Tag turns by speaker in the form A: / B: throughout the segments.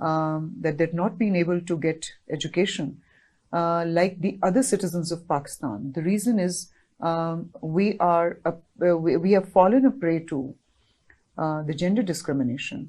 A: that they've not been able to get education like the other citizens of Pakistan. The reason is we have fallen a prey to the gender discrimination.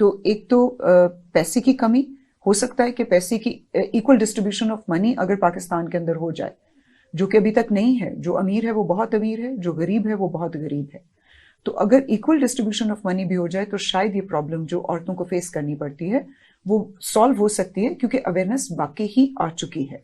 A: تو ایک تو پیسے کی کمی ہو سکتا ہے کہ پیسے کی ایکول ڈسٹریبیوشن آف منی اگر پاکستان کے اندر ہو جائے, جو کہ ابھی تک نہیں ہے. جو امیر ہے وہ بہت امیر ہے, جو غریب ہے وہ بہت غریب ہے. تو اگر ایکول ڈسٹریبیوشن آف منی بھی ہو جائے تو شاید یہ پرابلم جو عورتوں کو فیس کرنی پڑتی ہے وہ سالو ہو سکتی ہے, کیونکہ اویئرنیس باقی ہی آ چکی ہے.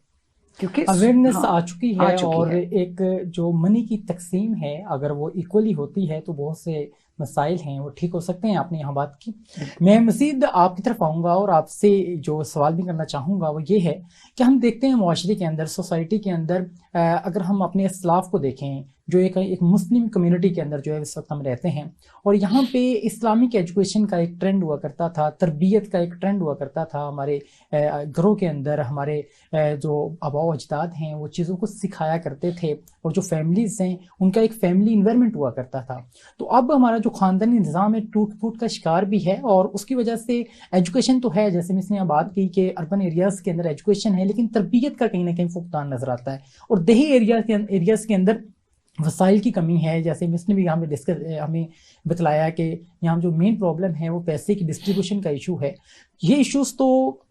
A: کیونکہ
B: اویئرنیس آ چکی ہے اور ایک جو منی کی تقسیم ہے اگر وہ ایکولی ہوتی ہے تو بہت سے مسائل ہیں وہ ٹھیک ہو سکتے ہیں. آپ نے یہاں بات کی, میں مزید آپ کی طرف آؤں گا اور آپ سے جو سوال بھی کرنا چاہوں گا وہ یہ ہے کہ ہم دیکھتے ہیں معاشرے کے اندر, سوسائٹی کے اندر, اگر ہم اپنے اسلاف کو دیکھیں جو ایک مسلم کمیونٹی کے اندر جو ہے اس وقت ہم رہتے ہیں, اور یہاں پہ اسلامک ایجوکیشن کا ایک ٹرینڈ ہوا کرتا تھا, تربیت کا ایک ٹرینڈ ہوا کرتا تھا ہمارے گھروں کے اندر. ہمارے جو آباء و اجداد ہیں وہ چیزوں کو سکھایا کرتے تھے, اور جو فیملیز ہیں ان کا ایک فیملی انوائرمنٹ ہوا کرتا تھا. تو اب ہمارا جو خاندانی نظام ہے ٹوٹ پھوٹ کا شکار بھی ہے, اور اس کی وجہ سے ایجوکیشن تو ہے, جیسے میں نے بات کی کہ اربن ایریاز کے اندر ایجوکیشن ہے, لیکن تربیت کا کہیں نہ کہیں فقدان نظر آتا ہے. اور دیہی ایریاز کے اندر وسائل کی کمی ہے, جیسے مس نے بھی ہمیں بتلایا کہ یہاں جو مین پرابلم ہے وہ پیسے کی ڈسٹریبیوشن کا ایشو ہے. یہ ایشوز تو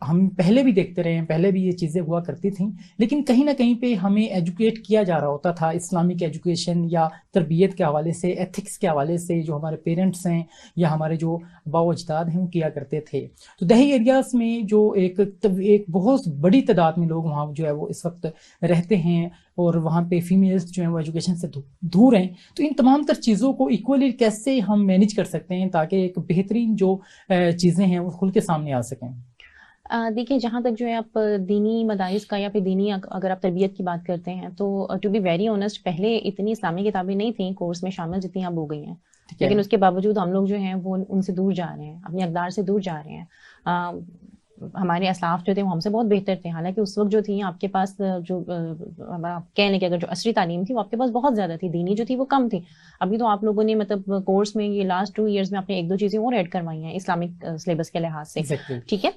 B: ہم پہلے بھی دیکھتے رہے ہیں, پہلے بھی یہ چیزیں ہوا کرتی تھیں, لیکن کہیں نہ کہیں پہ ہمیں ایجوکیٹ کیا جا رہا ہوتا تھا اسلامک ایجوکیشن یا تربیت کے حوالے سے, ایتھکس کے حوالے سے, جو ہمارے پیرنٹس ہیں یا ہمارے جو آباء و اجداد ہیں وہ کیا کرتے تھے. تو دیہی ایریاز میں جو ایک بہت بڑی تعداد میں لوگ وہاں جو ہے وہ اس وقت رہتے ہیں, اور وہاں پہ فیمیلز جو ہیں وہ ایجوکیشن سے دور ہیں. تو ان تمام تر چیزوں کو ایکولی کیسے ہم مینیج کر سکتے ہیں تاکہ ایک بہترین جو چیزیں ہیں وہ کھل کے سامنے آ سکیں؟
C: دیکھیں, جہاں تک جو ہے آپ دینی مدارس کا یا پھر دینی اگر آپ تربیت کی بات کرتے ہیں تو ٹو بی ویری آنیسٹ پہلے اتنی اسلامی کتابیں نہیں تھیں کورس میں شامل جتنی اب ہو گئی ہیں, لیکن اس کے باوجود ہم لوگ جو ہیں وہ ان سے دور جا رہے ہیں, اپنے اقدار سے دور جا رہے ہیں. ہمارے اسلاف جو تھے وہ ہم سے بہت بہتر تھے, حالانکہ اس وقت جو تھی آپ کے پاس جو کہہ لیں کہ اگر جو عصری تعلیم تھی وہ آپ کے پاس بہت زیادہ تھی, دینی جو تھی وہ کم تھی. ابھی تو آپ لوگوں نے مطلب کورس میں یہ لاسٹ 2 ایئرس میں آپ نے 1-2 چیزیں اور ایڈ کروائی ہیں اسلامک سلیبس کے لحاظ سے, ٹھیک ہے.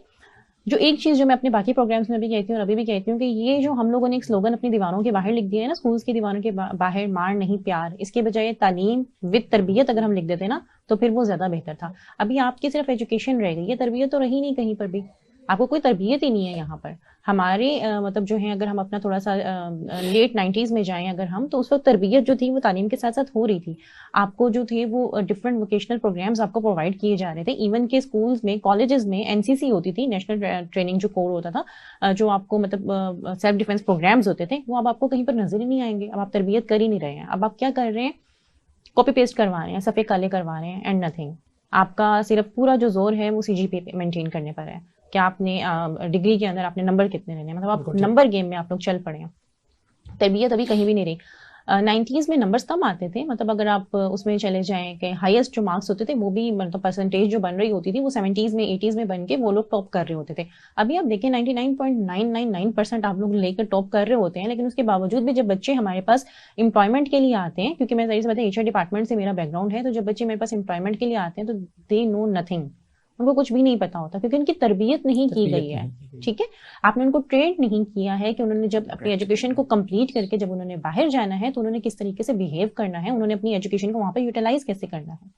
C: جو ایک چیز جو میں اپنے باقی پروگرامس میں بھی کہتی ہوں اور ابھی بھی کہتی ہوں کہ یہ جو ہم لوگوں نے ایک سلوگن اپنی دیواروں کے باہر لکھ دیا ہے نا, اسکولس کی دیواروں کے باہر مار نہیں پیار, اس کے بجائے تعلیم وتھ تربیت اگر ہم لکھ دیتے نا تو پھر وہ زیادہ بہتر تھا. ابھی آپ کی صرف ایجوکیشن رہ گئی ہے, تربیت تو رہی نہیں کہیں پر بھی, آپ کو کوئی تربیت ہی نہیں ہے یہاں پر. ہمارے مطلب جو ہے اگر ہم اپنا تھوڑا سا لیٹ 90s میں جائیں اگر ہم, تو اس وقت تربیت جو تھی وہ تعلیم کے ساتھ ساتھ ہو رہی تھی. آپ کو جو تھے وہ ڈفرینٹ ووکیشنل پروگرامز آپ کو پرووائڈ کیے جا رہے تھے. ایون کہ اسکولز میں, کالجز میں NCC ہوتی تھی, نیشنل ٹریننگ جو کور ہوتا تھا, جو آپ کو مطلب سیلف ڈیفینس پروگرامز ہوتے تھے, وہ اب آپ کو کہیں پر نظر ہی نہیں آئیں گے. اب آپ تربیت کر ہی نہیں رہے ہیں. اب آپ کیا کر رہے ہیں, کاپی پیسٹ کروا رہے ہیں, صفحے کالے کروا رہے ہیں اینڈ نتھنگ. آپ کا صرف پورا جو زور ہے وہ CGPA مینٹین کرنے پر ہے کہ آپ نے ڈگری کے اندر آپ نے نمبر کتنے لینے, مطلب آپ نمبر گیم میں آپ لوگ چل پڑے ہیں. تربیت ابھی کہیں بھی نہیں رہی. 90s میں نمبرز کم آتے تھے, مطلب اگر آپ اس میں چلے جائیں کہ ہائیسٹ جو مارکس ہوتے تھے وہ بھی مطلب پرسنٹیج جو بن رہی ہوتی تھی وہ 70s میں 80s میں بن کے وہ لوگ ٹاپ کر رہے ہوتے تھے. ابھی آپ دیکھیں 99.999% آپ لوگ لے کر ٹاپ کر رہے ہوتے ہیں, لیکن اس کے باوجود بھی جب بچے ہمارے پاس امپلائمنٹ کے لیے آتے ہیں, کیونکہ میں ظاہر سی بات ہے HR ڈپارٹمنٹ سے میرا بیک گراؤنڈ ہے, تو جب بچے میرے پاس امپلائمنٹ کے لیے آتے ہیں تو دے نو نتھنگ, ان کو کچھ بھی نہیں پتا ہوتا کیونکہ ان کی تربیت نہیں کی گئی ہے. ٹھیک ہے, آپ نے ان کو ٹرین نہیں کیا ہے کہ انہوں نے جب اپنی ایجوکیشن کو کمپلیٹ کر کے جب انہوں نے باہر جانا ہے تو انہوں نے کس طریقے سے بیہیو کرنا ہے, انہوں نے اپنی ایجوکیشن کو وہاں پہ یوٹیلائز کیسے کرنا ہے.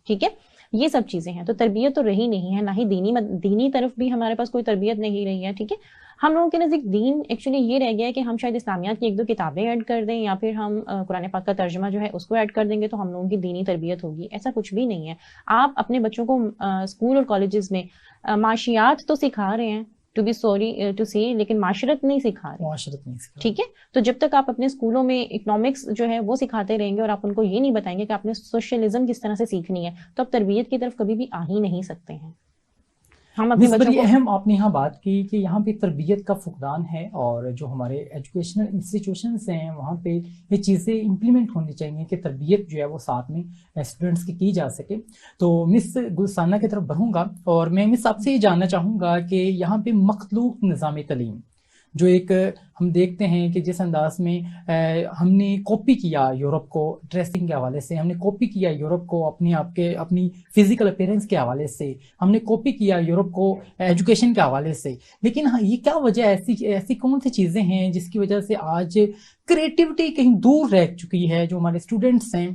C: ٹھیک ہے, یہ سب چیزیں ہیں. تو تربیت تو رہی نہیں ہے, نہ ہی دینی طرف بھی ہمارے پاس کوئی تربیت نہیں رہی ہے. ٹھیک ہے, ہم لوگوں کے نزدیک دین ایکچولی یہ رہ گیا ہے کہ ہم شاید اسلامیات کی 1-2 کتابیں ایڈ کر دیں یا پھر ہم قرآن پاک کا ترجمہ جو ہے اس کو ایڈ کر دیں گے تو ہم لوگوں کی دینی تربیت ہوگی. ایسا کچھ بھی نہیں ہے. آپ اپنے بچوں کو اسکول اور کالجز میں معاشیات تو سکھا رہے ہیں, ٹو بی سوری ٹو سی, لیکن معاشرت نہیں سکھا رہے. ٹھیک ہے, تو جب تک آپ اپنے اسکولوں میں اکنامکس جو ہے وہ سکھاتے رہیں گے اور آپ ان کو یہ نہیں بتائیں گے کہ آپ نے سوشلزم کس طرح سے سیکھنی ہے, تو آپ تربیت کی طرف کبھی بھی آ ہی نہیں سکتے ہیں. ہم اپنے بچوں کو
B: اہم آپ نے یہاں بات کی کہ یہاں پہ تربیت کا فقدان ہے, اور جو ہمارے ایجوکیشنل انسٹیٹیوشنز ہیں وہاں پہ یہ چیزیں امپلیمنٹ ہونی چاہیے کہ تربیت جو ہے وہ ساتھ میں اسٹوڈنٹس کی جا سکے. تو مس گلسانہ کی طرف بڑھوں گا اور میں مس آپ سے یہ جاننا چاہوں گا کہ یہاں پہ مخلوق نظام تعلیم جو ایک ہم دیکھتے ہیں کہ جس انداز میں ہم نے کاپی کیا یورپ کو ڈریسنگ کے حوالے سے, ہم نے کاپی کیا یورپ کو اپنی فزیکل اپیرنس کے حوالے سے, ہم نے کاپی کیا یورپ کو ایجوکیشن کے حوالے سے, لیکن ہاں یہ کیا وجہ ایسی کون سی چیزیں ہیں جس کی وجہ سے آج کریٹیوٹی کہیں دور رہ چکی ہے. جو ہمارے اسٹوڈنٹس ہیں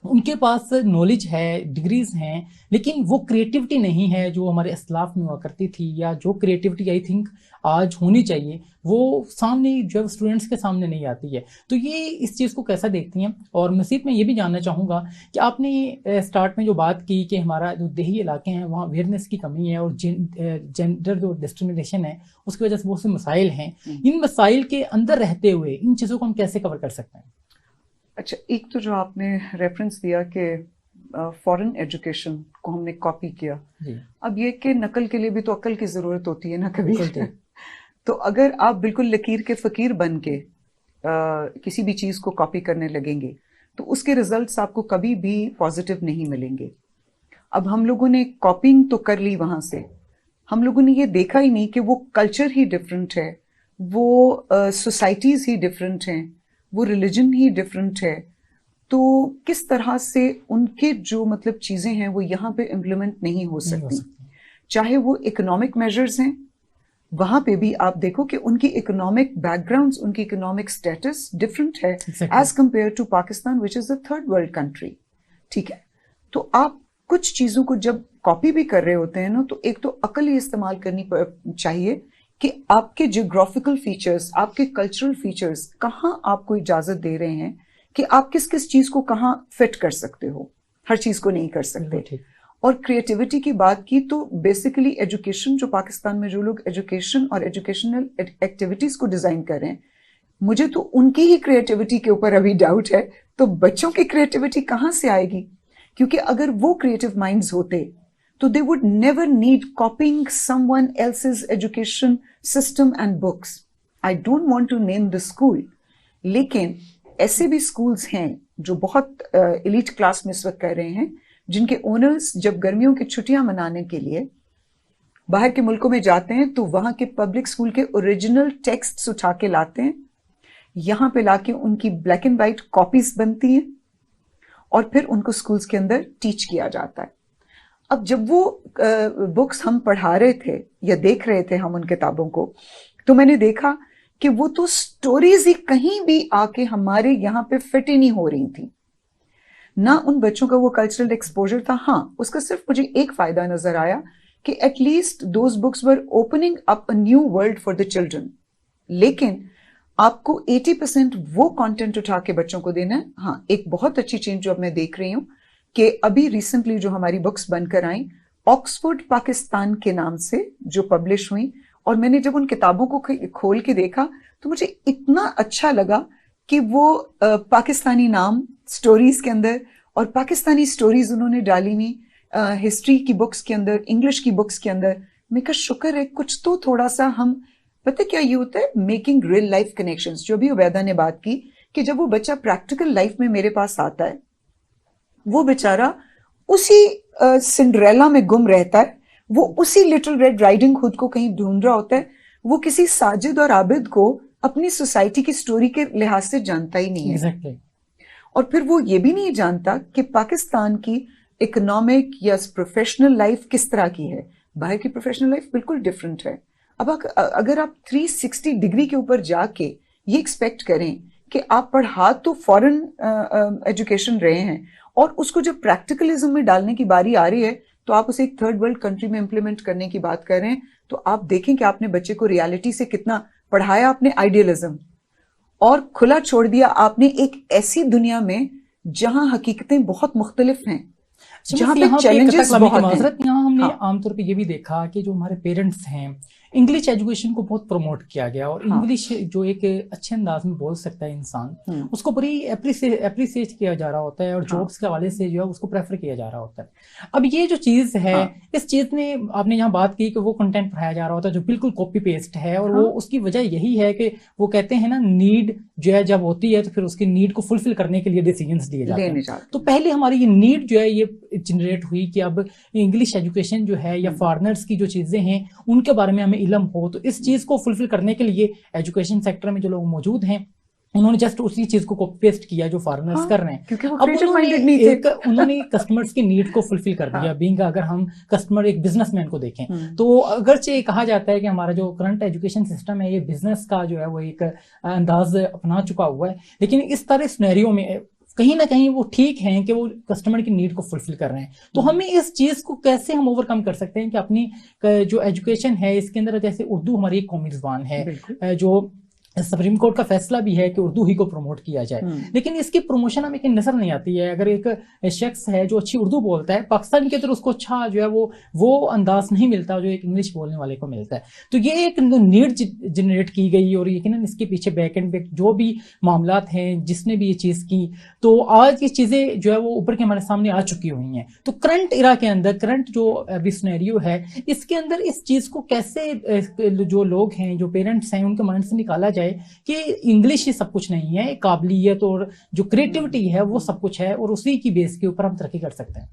B: ان کے پاس نالج ہے, ڈگریز ہیں, لیکن وہ کریٹیوٹی نہیں ہے جو ہمارے اسلاف میں ہوا کرتی تھی, یا جو کریٹیوٹی آئی تھنک آج ہونی چاہیے وہ سامنے جو اسٹوڈنٹس کے سامنے نہیں آتی ہے. تو یہ اس چیز کو کیسا دیکھتی ہیں؟ اور مزید میں یہ بھی جاننا چاہوں گا کہ آپ نے اسٹارٹ میں جو بات کی کہ ہمارا جو دیہی علاقے ہیں وہاں اویئرنیس کی کمی ہے اور جینڈر جو ڈسکریمنیشن ہے اس کی وجہ سے بہت سے مسائل ہیں. ان مسائل کے اندر رہتے ہوئے ان چیزوں کو ہم کیسے کور کر سکتے ہیں؟
A: اچھا, ایک تو جو آپ نے ریفرنس دیا کہ فورن ایجوکیشن کو ہم نے کاپی کیا, اب یہ کہ نقل کے لیے بھی تو عقل کی ضرورت ہوتی ہے نا کبھی. تو اگر آپ بالکل لکیر کے فقیر بن کے کسی بھی چیز کو کاپی کرنے لگیں گے تو اس کے ریزلٹس آپ کو کبھی بھی پازیٹیو نہیں ملیں گے. اب ہم لوگوں نے کاپنگ تو کر لی وہاں سے, ہم لوگوں نے یہ دیکھا ہی نہیں کہ وہ کلچر ہی ڈفرینٹ ہے, وہ سوسائٹیز ہی ڈفرینٹ ہیں, وہ ریلیجن ہی ڈفرینٹ ہے. تو کس طرح سے ان کے جو مطلب چیزیں ہیں وہ یہاں پہ امپلیمنٹ نہیں ہو سکتی. چاہے وہ اکنامک میجرز ہیں, وہاں پہ بھی آپ دیکھو کہ ان کی اکنامک بیک گراؤنڈز, ان کی اکنامک اسٹیٹس ڈفرینٹ ہے as compare to Pakistan which is a third world country. ٹھیک ہے, تو آپ کچھ چیزوں کو جب کاپی بھی کر رہے ہوتے ہیں نا تو ایک تو عقل ہی استعمال کرنی چاہیے کہ آپ کے جیوگرافیکل فیچرز, آپ کے کلچرل فیچرز کہاں آپ کو اجازت دے رہے ہیں کہ آپ کس کس چیز کو کہاں فٹ کر سکتے ہو. ہر چیز کو نہیں کر سکتے. اور کریٹیوٹی کی بات کی تو بیسیکلی ایجوکیشن, جو پاکستان میں جو لوگ ایجوکیشن اور ایجوکیشنل ایکٹیویٹیز کو ڈیزائن کر رہے ہیں, مجھے تو ان کی ہی کریٹیوٹی کے اوپر ابھی ڈاؤٹ ہے. تو بچوں کی کریٹیوٹی کہاں سے آئے گی؟ کیونکہ اگر وہ کریٹیو مائنڈز ہوتے تو they would never need copying someone else's education system and books. I don't want to name the school, لیکن ایسے بھی schools ہیں جو بہت elite class میں اس وقت کر رہے ہیں, جن کے owners جب گرمیوں کی چھٹیاں منانے کے لیے باہر کے ملکوں میں جاتے ہیں تو وہاں کے پبلک اسکول کے اوریجنل ٹیکسٹس اٹھا کے لاتے ہیں, یہاں پہ لا کے ان کی بلیک اینڈ وائٹ کاپیز بنتی ہیں اور پھر ان کو اسکولس کے اندر ٹیچ کیا جاتا ہے. اب جب وہ بکس ہم پڑھا رہے تھے یا دیکھ رہے تھے ہم ان کتابوں کو, تو میں نے دیکھا کہ وہ تو سٹوریز ہی کہیں بھی آ کے ہمارے یہاں پہ فٹ ہی نہیں ہو رہی تھی. نہ ان بچوں کا وہ کلچرل ایکسپوجر تھا. ہاں, اس کا صرف مجھے ایک فائدہ نظر آیا کہ at least those books were opening up a new world for the children. لیکن آپ کو 80% وہ کانٹینٹ اٹھا کے بچوں کو دینا ہے. ہاں, ایک بہت اچھی چیز جو اب میں دیکھ رہی ہوں کہ ابھی ریسنٹلی جو ہماری بکس بن کر آئیں آکسفورڈ پاکستان کے نام سے جو پبلش ہوئیں, اور میں نے جب ان کتابوں کو کھول کے دیکھا تو مجھے اتنا اچھا لگا کہ وہ پاکستانی نام سٹوریز کے اندر اور پاکستانی سٹوریز انہوں نے ڈالی ہوئی ہسٹری کی بکس کے اندر, انگلش کی بکس کے اندر. میں کہا شکر ہے کچھ تو تھوڑا سا ہم, پتہ کیا یہ ہوتا ہے, میکنگ ریئل لائف کنیکشنز. جو بھی عبیدہ نے بات کی کہ جب وہ بچہ پریکٹیکل لائف میں میرے پاس آتا ہے, وہ بیچارہ اسی سنڈریلا میں گم رہتا ہے, وہ اسی لٹل ریڈ رائڈنگ ہوڈ کو کہیں ڈھونڈ رہا ہوتا ہے, وہ کسی ساجد اور عابد کو اپنی سوسائٹی کی سٹوری کے لحاظ سے جانتا ہی نہیں ہے. اور پھر وہ یہ بھی نہیں جانتا کہ پاکستان کی اکنامک یا پروفیشنل لائف کس طرح کی ہے. باہر کی پروفیشنل لائف بالکل ڈفرینٹ ہے. اب اگر آپ 360 ڈگری کے اوپر جا کے یہ ایکسپیکٹ کریں کہ آپ پڑھا تو فورن ایجوکیشن رہے ہیں اور اس کو جب پریکٹیکلزم میں ڈالنے کی باری آ رہی ہے تو آپ اسے ایک تھرڈ ورلڈ کنٹری میں امپلیمنٹ کرنے کی بات کر رہے ہیں, تو آپ دیکھیں کہ آپ نے بچے کو ریالٹی سے کتنا پڑھایا آپ نے آئیڈیلزم, اور کھلا چھوڑ دیا آپ نے ایک ایسی دنیا میں جہاں حقیقتیں بہت مختلف ہیں, جہاں پہ چیلنجز بہت ہیں.
B: یہاں ہم نے عام طور پہ یہ بھی دیکھا کہ جو ہمارے پیرنٹس ہیں انگلش ایجوکیشن کو بہت پروموٹ کیا گیا, اور انگلش جو ایک اچھے انداز میں بول سکتا ہے انسان, اس کو بڑی اپریسیٹ کیا جا رہا ہوتا ہے, اور جابس کے حوالے سے جو ہے اس کو پریفر کیا جا رہا ہوتا ہے. اب یہ جو چیز ہے, اس چیز میں آپ نے یہاں بات کی کہ وہ کنٹینٹ پڑھایا جا رہا ہوتا ہے جو بالکل کاپی پیسٹ ہے, اور وہ اس کی وجہ یہی ہے کہ وہ کہتے ہیں نا نیڈ جو ہے جب ہوتی ہے تو پھر اس کی نیڈ کو فلفل کرنے کے لیے ڈیسیجنس لیے جاتے ہیں. تو پہلے ہماری یہ نیڈ جو ہے یہ جنریٹ ہوئی کہ اب انگلش ایجوکیشن جو ہے یا فارنرز کی جو چیزیں ہیں ان کے بارے میں ہمیں علم ہو, تو اس چیز کو فلفل کرنے کے لیے ایجوکیشن سیکٹر میں جو لوگ موجود ہیں انہوں نے جسٹ اسی چیز کو کاپی پیسٹ کیا جو فارنرز کر رہے ہیں. اب انہوں نے کسٹمرز کی نیڈ کو فلفل کر دیا. بینگ اگر ہم کسٹمر ایک بزنس مین کو دیکھیں تو اگرچہ کہا جاتا ہے کہ ہمارا جو کرنٹ ایجوکیشن سسٹم ہے یہ بزنس کا جو ہے وہ ایک انداز اپنا چکا ہوا ہے, لیکن اس طرح سینیریو میں کہیں نہ کہیں وہ ٹھیک ہیں کہ وہ کسٹمر کی نیڈ کو فلفل کر رہے ہیں. تو ہمیں اس چیز کو کیسے ہم اوور کم کر سکتے ہیں کہ اپنی جو ایجوکیشن ہے اس کے اندر, جیسے اردو ہماری ایک قومی زبان ہے, جو سپریم کورٹ کا فیصلہ بھی ہے کہ اردو ہی کو پروموٹ کیا جائے, لیکن اس کی پروموشن ہمیں نظر نہیں آتی ہے. اگر ایک شخص ہے جو اچھی اردو بولتا ہے, پاکستان کے اندر اس کو اچھا جو ہے وہ انداز نہیں ملتا جو ایک انگلش بولنے والے کو ملتا ہے. تو یہ ایک نیڈ جنریٹ کی گئی, اور یقیناً اس کے پیچھے بیک اینڈ بیک جو بھی معاملات ہیں, جس نے بھی یہ چیز کی, تو آج یہ چیزیں جو ہے وہ اوپر کے ہمارے سامنے آ چکی ہوئی ہیں. تو کرنٹ ایرا کے اندر, کرنٹ جو ابھی سینیریو ہے, اس کے اندر اس چیز کو کیسے جو لوگ ہیں, جو پیرنٹس ہیں, ان کے مائنڈ سے نکالا جائے کہ انگلش ہی سب کچھ نہیں ہے, قابلیت اور جو کریٹیوٹی ہے وہ سب کچھ ہے, اور اسی کی بیس کے اوپر ہم ترقی کر سکتے ہیں.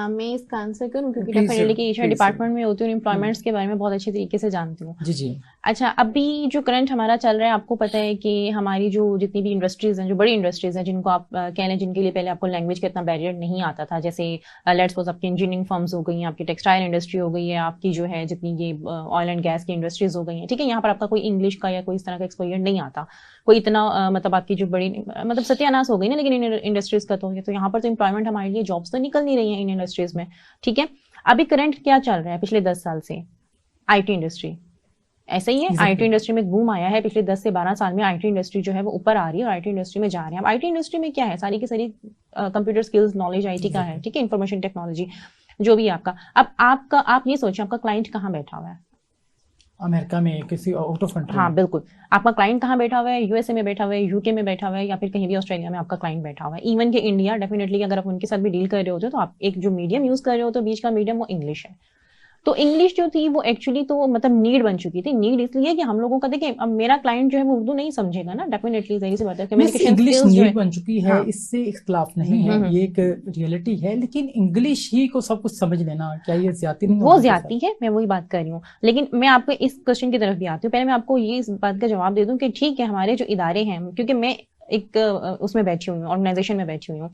C: میں اس کا آنسر کروں کیونکہ ڈیفینیٹلی کہ ایچ ڈپارٹمنٹ میں ہوتی ہوں, امپلائمنٹس کے بارے میں بہت اچھے طریقے سے جانتی ہوں.
B: جی.
C: اچھا, ابھی جو کرنٹ ہمارا چل رہا ہے, آپ کو پتہ ہے کہ ہماری جو جتنی بھی انڈسٹریز ہیں, جو بڑی انڈسٹریز ہیں, جن کو آپ کہہ لیں جن کے لیے پہلے آپ کو لینگویج کا اتنا بیریئر نہیں آتا تھا, جیسے لیٹس سپوز آپ کی انجینئرنگ فرمز ہو گئی ہیں, آپ کی ٹیکسٹائل انڈسٹری ہو گئی ہے, آپ کی جو ہے جتنی یہ آئل اینڈ گیس کی انڈسٹریز ہو گئی ہیں, ٹھیک ہے, یہاں پر آپ کا کوئی انگلش کا یا کوئی اس طرح کا ایکسپوئر نہیں آتا, کوئی اتنا مطلب آپ کی جو بڑی مطلب ستیہ ناس ہو گئی نا, لیکن انڈسٹریز کا تو یہاں پر تو امپلائمنٹ ہمارے لیے جابس تو نکل نہیں رہی ہیں ان انڈسٹریز میں, ٹھیک ہے. ابھی کرنٹ کیا چل رہا ہے پچھلے 10 سال سے, آئی ٹی انڈسٹری ایسا ہی ہے. آئی ٹی انڈسٹری میں ایک بوم آیا ہے پچھلے 10 سے 12 سال میں, آئی ٹی انڈسٹری جو ہے وہ اوپر آ رہی ہے اور آئی ٹی انڈسٹری میں جا رہے ہیں. اب آئی ٹی انڈسٹری میں کیا ہے, ساری کی ساری computer skills, knowledge I T کا ہے, ٹھیک ہے, انفارمیشن ٹیکنالوجی جو بھی آپ کا. اب آپ یہ سوچیں آپ کا کلائنٹ کہاں بیٹھا ہوا ہے,
B: امریکہ میں, کسی آؤٹ آف کنٹری.
C: ہاں بالکل, آپ کا کلائنٹ کہاں بیٹھا ہوا ہے, یو ایس اے میں بیٹھا ہوا ہے, یو کے میں بیٹھا ہوا ہے, یا پھر کہیں بھی آسٹریلیا میں آپ کا کلائنٹ بیٹھا ہوا ہے. ایون کہ انڈیا, ڈیفینیٹلی اگر آپ ان کے ساتھ بھی ڈیل کر رہے ہوتے تو آپ ایک جو میڈیم یوز کر رہے ہو تو بیچ کا میڈیم وہ انگلش ہے. تو انگلش جو تھی وہ ایکچولی تو مطلب نیڈ بن چکی تھی. نیڈ اس لیے کہ ہم لوگوں کا دیکھیں, اب میرا کلائنٹ جو ہے وہ اردو نہیں سمجھے گا نا, ڈیفینیٹلی ظاہر سی بات ہے, کمیونیکیشن
B: انگلش
C: اسکلز جو
B: نیڈ بن چکی ہے, اس سے اختلاف نہیں ہے, یہ ایک ریئلٹی ہے, لیکن انگلش ہی کو سب کچھ سمجھ لینا کیا یہ زیادتی نہیں؟
C: وہ زیادتی ہے, میں وہی بات کر رہی ہوں. لیکن میں آپ کو اس کوشچن کی طرف بھی آتی ہوں. پہلے میں آپ کو یہ اس بات کا جواب دے دوں کہ ٹھیک ہے, ہمارے جو ادارے ہیں, کیونکہ میں ایک اس میں بیٹھی ہوئی ہوں, آرگنائزیشن میں بیٹھی ہوئی ہوں,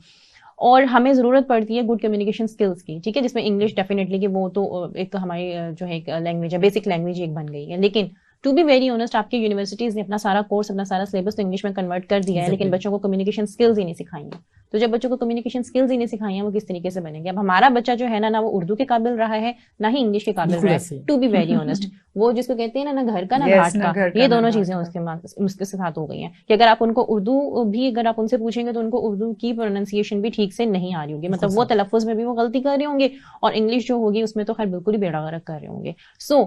C: اور ہمیں ضرورت پڑتی ہے گڈ کمیونیکیشن اسکلس کی, ٹھیک ہے, جس میں انگلش ڈیفینیٹلی کہ وہ تو ایک ہماری جو ہے ایک لینگویج ہے, بیسک لینگویج ایک بن گئی ہے. لیکن ٹو بی ویری آنیسٹ, آپ کی یونیورسٹیز نے اپنا سارا کورس, اپنا سارا سلیبس تو انگلش میں کنورٹ کر دیا ہے, لیکن بچوں کو کمیونیکیشن اسکلز ہی نہیں سکھائی ہیں. تو جب بچوں کو کمیونیکیشن اسکلز ہی نہیں سکھائی ہیں, وہ کس طریقے سے بنیں گے؟ اب ہمارا بچہ جو ہے نا, نہ وہ اردو کے قابل رہا ہے, نہ ہی انگلش کے قابل رہا ہے, ٹو بی ویری آنیسٹ. وہ جس کو کہتے ہیں نا گھر کا نہ گھاٹ کا, یہ دونوں چیزیں اس کے ساتھ ہو گئی ہیں کہ اگر آپ ان کو اردو بھی اگر آپ ان سے پوچھیں گے تو ان کو اردو کی پروننسیشن بھی ٹھیک سے نہیں آ رہی ہوگی, مطلب وہ تلفظ میں بھی وہ غلطی کر رہے ہوں گے, اور انگلش جو ہوگی اس میں تو خیر بالکل ہی بیڑا غرق کر رہے ہوں گے. سو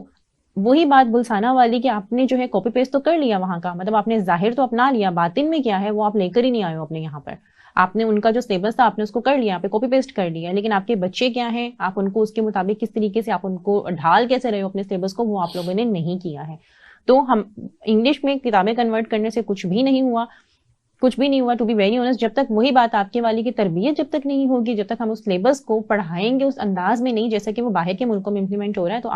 C: وہی بات گلسانہ والی کہ آپ نے جو ہے کاپی پیسٹ تو کر لیا وہاں کا, مطلب آپ نے ظاہر تو اپنا لیا, باطن میں کیا ہے وہ آپ لے کر ہی نہیں آئے ہو اپنے یہاں پر. آپ نے ان کا جو سلیبس تھا آپ نے اس کو کر لیا, آپ نے کاپی پیسٹ کر لیا, لیکن آپ کے بچے کیا ہیں, آپ ان کو اس کے مطابق کس طریقے سے آپ ان کو ڈھال کیسے رہے ہو اپنے سلیبس کو, وہ آپ لوگوں نے نہیں کیا ہے. تو ہم انگلش میں کتابیں کنورٹ کرنے سے کچھ بھی نہیں ہوا, کچھ بھی نہیں ہوا ٹو بی ویری آنیسٹ. جب تک وہی بات آپ کے والی کی تربیت جب تک نہیں ہوگی, جب تک ہم اس سلیبس کو پڑھائیں گے اس انداز میں نہیں جیسا کہ وہ باہر کے ملکوں میں امپلیمنٹ ہو رہا ہے, تو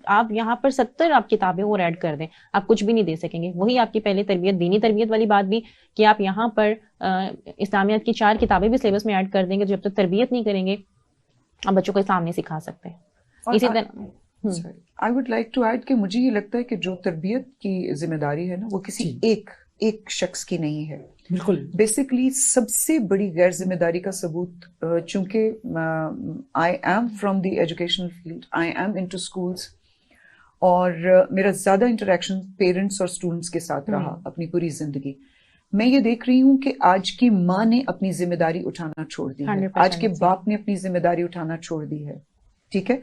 C: آپ یہاں پر 70 آپ کتابیں اور ایڈ کر دیں, آپ کچھ بھی نہیں دے سکیں گے. وہی آپ کی پہلے تربیت, دینی تربیت والی بات بھی, کہ آپ یہاں پر اسلامیات کی 4 کتابیں بھی سلیبس میں ایڈ کر دیں گے, جب تک تربیت نہیں کریں گے آپ بچوں کو اسلام نہیں سکھا سکتے. اسی طرح
A: I would like to add کہ مجھے یہ لگتا ہے کہ جو تربیت کی ذمہ داری ہے نا, وہ کسی ایک شخص کی نہیں ہے.
B: بالکل,
A: بیسکلی سب سے بڑی غیر ذمہ داری کا ثبوت, چونکہ I am from the educational field, I am into schools, اور میرا زیادہ انٹریکشن پیرنٹس اور اسٹوڈنٹس کے ساتھ رہا اپنی پوری زندگی. میں یہ دیکھ رہی ہوں کہ آج کی ماں نے اپنی ذمہ داری اٹھانا چھوڑ دی ہے, آج کے باپ نے اپنی ذمہ داری اٹھانا چھوڑ دی ہے, ٹھیک ہے.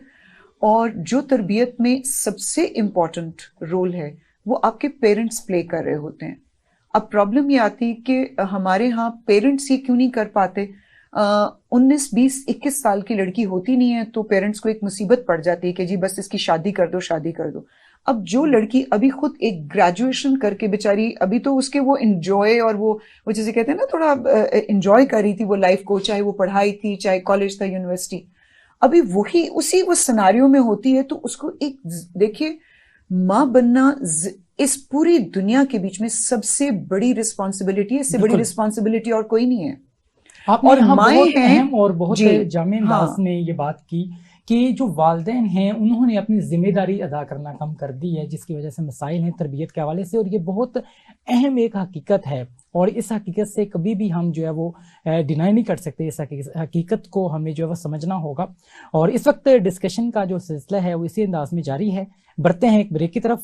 A: اور جو تربیت میں سب سے امپورٹنٹ رول ہے وہ آپ کے پیرنٹس پلے کر رہے ہوتے ہیں. اب پرابلم یہ آتی کہ ہمارے ہاں پیرنٹس یہ کیوں نہیں کر پاتے, 19, 20, 21 سال کی لڑکی ہوتی نہیں ہے تو پیرنٹس کو ایک مصیبت پڑ جاتی ہے کہ جی بس اس کی شادی کر دو, شادی کر دو. اب جو لڑکی ابھی خود ایک گریجویشن کر کے بیچاری, ابھی تو اس کے وہ انجوائے, اور وہ جسے کہتے ہیں نا تھوڑا انجوائے کر رہی تھی وہ لائف کو, چاہے وہ پڑھائی تھی, چاہے کالج تھا, یونیورسٹی, ابھی وہی اسی وہ سناریو میں ہوتی ہے. تو اس کو ایک دیکھیے, ماں بننا اس پوری دنیا کے بیچ میں سب سے بڑی رسپانسبلٹی ہے, اس سے بڑی رسپانسبلٹی اور کوئی نہیں ہے.
B: آپ نے یہاں بہت اہم اور بہت جامع انداز میں یہ بات کی کہ جو والدین ہیں انہوں نے اپنی ذمہ داری ادا کرنا کم کر دی ہے، جس کی وجہ سے مسائل ہیں تربیت کے حوالے سے، اور یہ بہت اہم ایک حقیقت ہے، اور اس حقیقت سے کبھی بھی ہم جو ہے وہ ڈینائی نہیں کر سکتے. اس حقیقت کو ہمیں جو ہے وہ سمجھنا ہوگا. اور اس وقت ڈسکشن کا جو سلسلہ ہے وہ اسی انداز میں جاری ہے. بڑھتے ہیں ایک بریک کی طرف،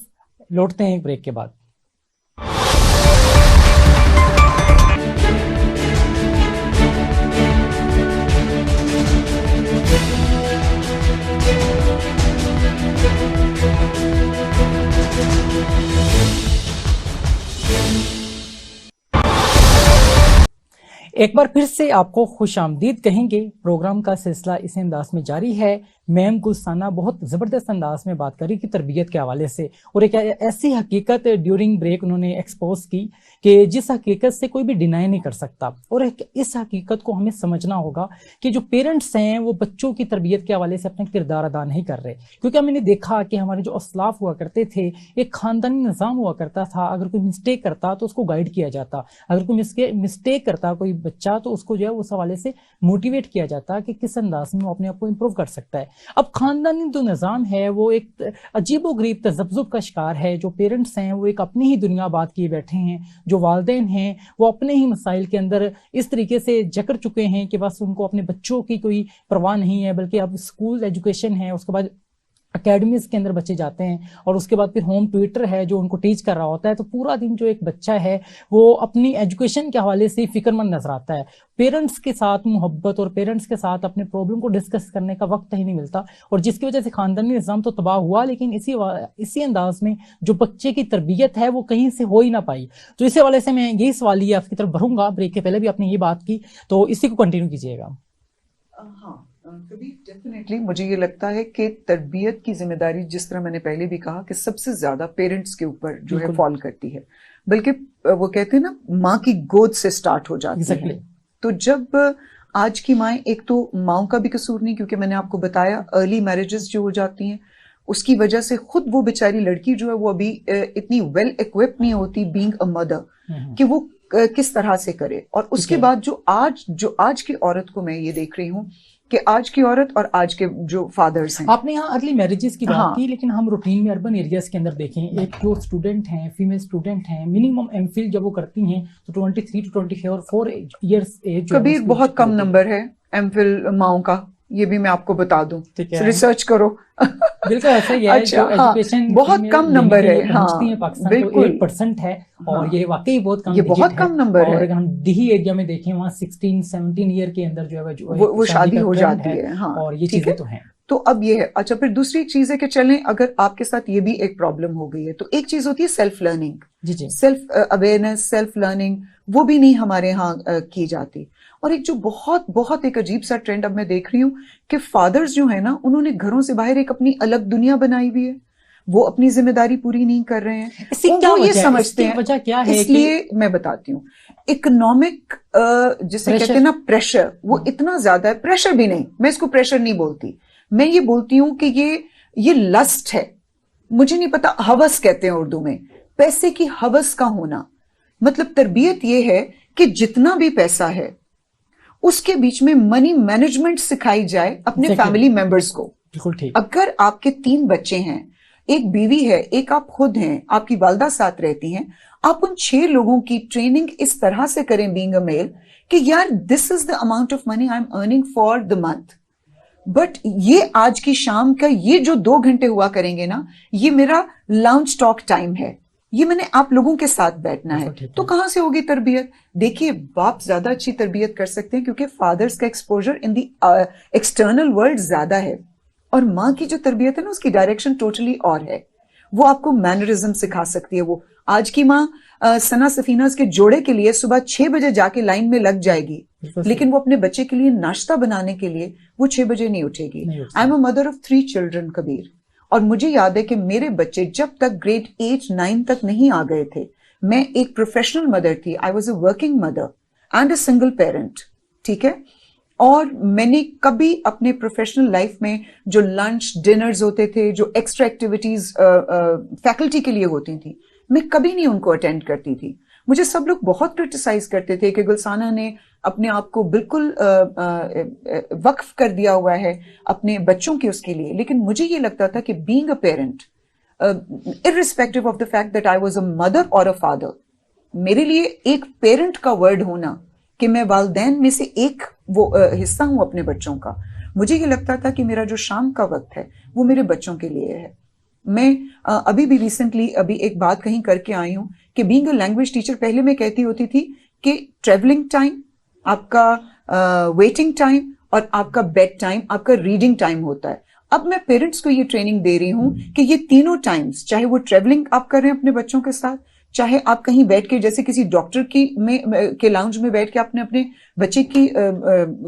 B: لوٹتے ہیں ایک بریک کے بعد. ایک بار پھر سے آپ کو خوش آمدید کہیں گے. پروگرام کا سلسلہ اسی انداز میں جاری ہے. میم گلسانہ بہت زبردست انداز میں بات کری کہ تربیت کے حوالے سے، اور ایک ایسی حقیقت ڈیورنگ بریک انہوں نے ایکسپوز کی کہ جس حقیقت سے کوئی بھی ڈینائی نہیں کر سکتا. اور اس حقیقت کو ہمیں سمجھنا ہوگا کہ جو پیرنٹس ہیں وہ بچوں کی تربیت کے حوالے سے اپنا کردار ادا نہیں کر رہے، کیونکہ ہم نے دیکھا کہ ہمارے جو اسلاف ہوا کرتے تھے ایک خاندانی نظام ہوا کرتا تھا. اگر کوئی مسٹیک کرتا تو اس کو گائیڈ کیا جاتا، اگر کوئی مسٹیک کرتا کوئی بچہ تو اس کو جو ہے اس حوالے سے موٹیویٹ کیا جاتا کہ کس انداز میں وہ اپنے آپ کو امپروو کر سکتا ہے. اب خاندانی جو نظام ہے وہ ایک عجیب و غریب تذبذب کا شکار ہے. جو پیرنٹس ہیں وہ ایک اپنی ہی دنیا آباد کیے بیٹھے ہیں، جو والدین ہیں وہ اپنے ہی مسائل کے اندر اس طریقے سے جکڑ چکے ہیں کہ بس ان کو اپنے بچوں کی کوئی پرواہ نہیں ہے، بلکہ اب اسکول ایجوکیشن ہے، اس کے بعد اکیڈمیز کے اندر بچے جاتے ہیں، اور اس کے بعد پھر ہوم ٹیوٹر ہے جو ان کو ٹیچ کر رہا ہوتا ہے. تو پورا دن جو ایک بچہ ہے وہ اپنی ایجوکیشن کے حوالے سے فکر مند نظر آتا ہے. پیرنٹس کے ساتھ محبت اور پیرنٹس کے ساتھ اپنے پرابلم کو ڈسکس کرنے کا وقت ہی نہیں ملتا، اور جس کی وجہ سے خاندانی نظام تو تباہ ہوا، لیکن اسی انداز میں جو بچے کی تربیت ہے وہ کہیں سے ہو ہی نہ پائی. تو اسی حوالے سے میں یہی سوالیہ آپ کی طرف بڑھوں گا. بریک کے پہلے بھی آپ نے یہ بات کی، تو اسی کو کنٹینیو کیجیے گا.
A: ہاں کبھی ڈیفینیٹلی مجھے یہ لگتا ہے کہ تربیت کی ذمہ داری، جس طرح میں نے پہلے بھی کہا، کہ سب سے زیادہ پیرنٹس کے اوپر جو ہے فال کرتی ہے، بلکہ وہ کہتے ہیں نا ماں کی گود سے سٹارٹ ہو جاتی ہے. تو جب آج کی مائیں، ایک تو ماؤں کا بھی قصور نہیں، کیونکہ میں نے آپ کو بتایا ارلی میرجز جو ہو جاتی ہیں اس کی وجہ سے خود وہ بیچاری لڑکی جو ہے وہ ابھی اتنی ویل ایکوپڈ نہیں ہوتی بینگ اے مدر کہ وہ کس طرح سے کرے. اور اس کے بعد جو آج کی عورت کو میں یہ دیکھ رہی ہوں کہ آج کی عورت اور آج کے جو فادرز ہیں.
B: آپ نے یہاں ارلی میرجز کی بات کی، لیکن ہم روٹین میں اربن ایریاز کے اندر دیکھیں، ایک جو اسٹوڈنٹ ہیں، فیمیل اسٹوڈنٹ ہیں، منیمم ایم فل جب وہ کرتی ہیں تو 23 to 24 ایئرس ایج.
A: کبیر بہت کم نمبر ہے ایم فل ماؤں کا، یہ بھی میں آپ کو بتا دوں، ریسرچ کرو.
B: بالکل ایسا ہی ہے، جو ایجوکیشن
A: بہت کم نمبر ہے. ہاں
B: پاکستان کو 8% ہے، اور یہ واقعی بہت کم،
A: یہ بہت کم نمبر ہے.
B: اور اگر ہم دیہی ایریا میں دیکھیں وہاں 16-17 ایئر کے اندر جو ہے
A: وہ شادی ہو جاتی ہے. ہاں
B: اور یہ چیزیں تو ہیں.
A: تو اب یہ ہے. اچھا پھر دوسری چیز ہے کہ چلیں اگر آپ کے ساتھ یہ بھی ایک پرابلم ہو گئی ہے تو ایک چیز ہوتی ہے سیلف لرننگ.
B: جی
A: سیلف اویئرنیس، سیلف لرننگ، وہ بھی نہیں ہمارے ہاں کی جاتی. اور ایک جو بہت ایک عجیب سا ٹرینڈ اب میں دیکھ رہی ہوں کہ فادرز جو ہیں نا انہوں نے گھروں سے باہر ایک اپنی الگ دنیا بنائی ہوئی ہے، وہ اپنی ذمہ داری پوری نہیں کر رہے ہیں. وہ یہ سمجھتے ہیں،
B: وجہ کیا ہے؟
A: اس لیے میں بتاتی ہوں، اکنامک جسے کہتے ہیں نا پریشر، وہ اتنا زیادہ ہے. پریشر بھی نہیں، میں اس کو پریشر نہیں بولتی، میں یہ بولتی ہوں کہ یہ لسٹ ہے. مجھے نہیں پتا، ہوس کہتے ہیں اردو میں، پیسے کی ہوس کا ہونا. مطلب تربیت یہ ہے کہ جتنا بھی پیسہ ہے اس کے بیچ میں منی مینجمنٹ سکھائی جائے اپنے فیملی ممبرز کو. اگر آپ کے 3 بچے ہیں، ایک بیوی ہے، ایک آپ خود ہیں، آپ کی والدہ ساتھ رہتی ہیں، آپ ان 6 لوگوں کی ٹریننگ اس طرح سے کریں بینگ اے میل کہ یار this is the amount of money I am earning for the month, but یہ آج کی شام کا یہ جو 2 گھنٹے ہوا کریں گے نا، یہ میرا لانچ ٹاک ٹائم ہے، یہ میں نے آپ لوگوں کے ساتھ بیٹھنا ہے. تو کہاں سے ہوگی تربیت؟ دیکھیے باپ زیادہ اچھی تربیت کر سکتے ہیں کیونکہ فادرز کا exposure in the external world زیادہ ہے، اور ماں کی جو تربیت ہے نا اس کی ڈائریکشن ٹوٹلی اور ہے. وہ آپ کو مینرزم سکھا سکتی ہے. وہ آج کی ماں ثنا سفینہ کے جوڑے کے لیے صبح 6 بجے جا کے لائن میں لگ جائے گی، لیکن وہ اپنے بچے کے لیے ناشتہ بنانے کے لیے وہ 6 بجے نہیں اٹھے گی. I am a mother of 3 children Kabir, اور مجھے یاد ہے کہ میرے بچے جب تک گریڈ 8-9 تک نہیں آ گئے تھے میں ایک پروفیشنل مدر تھی. I was a working mother and a single parent. ٹھیک ہے، اور میں نے کبھی اپنے پروفیشنل لائف میں جو لنچ ڈنرز ہوتے تھے، جو ایکسٹرا ایکٹیویٹیز فیکلٹی کے لیے ہوتی تھیں، میں کبھی نہیں ان کو اٹینڈ کرتی تھی. مجھے سب لوگ بہت کرٹیسائز کرتے تھے کہ گلسانہ نے اپنے آپ کو بالکل وقف کر دیا ہوا ہے اپنے بچوں کے اس کے لیے. لیکن مجھے یہ لگتا تھا کہ being a parent irrespective of the fact that I was a mother or a father, میرے لیے ایک پیرنٹ کا ورڈ ہونا کہ میں والدین میں سے ایک وہ حصہ ہوں اپنے بچوں کا. مجھے یہ لگتا تھا کہ میرا جو شام کا وقت ہے وہ میرے بچوں کے لیے ہے. میں ابھی بھی ریسنٹلی ایک بات کہیں کر کے آئی ہوں کہ بینگ اے لینگویج ٹیچر پہلے میں کہتی ہوتی تھی کہ ٹریولنگ ٹائم, آپ کا ویٹنگ ٹائم اور آپ کا بیڈ ٹائم, آپ کا ریڈنگ ٹائم ہوتا ہے. اب میں پیرنٹس کو یہ ٹریننگ دے رہی ہوں کہ یہ تینوں ٹائمز, چاہے وہ ٹریولنگ آپ کر رہے ہیں اپنے بچوں کے ساتھ, چاہے آپ کہیں بیٹھ کے جیسے کسی ڈاکٹر کے لاؤنج میں بیٹھ کے آپ نے اپنے بچے کی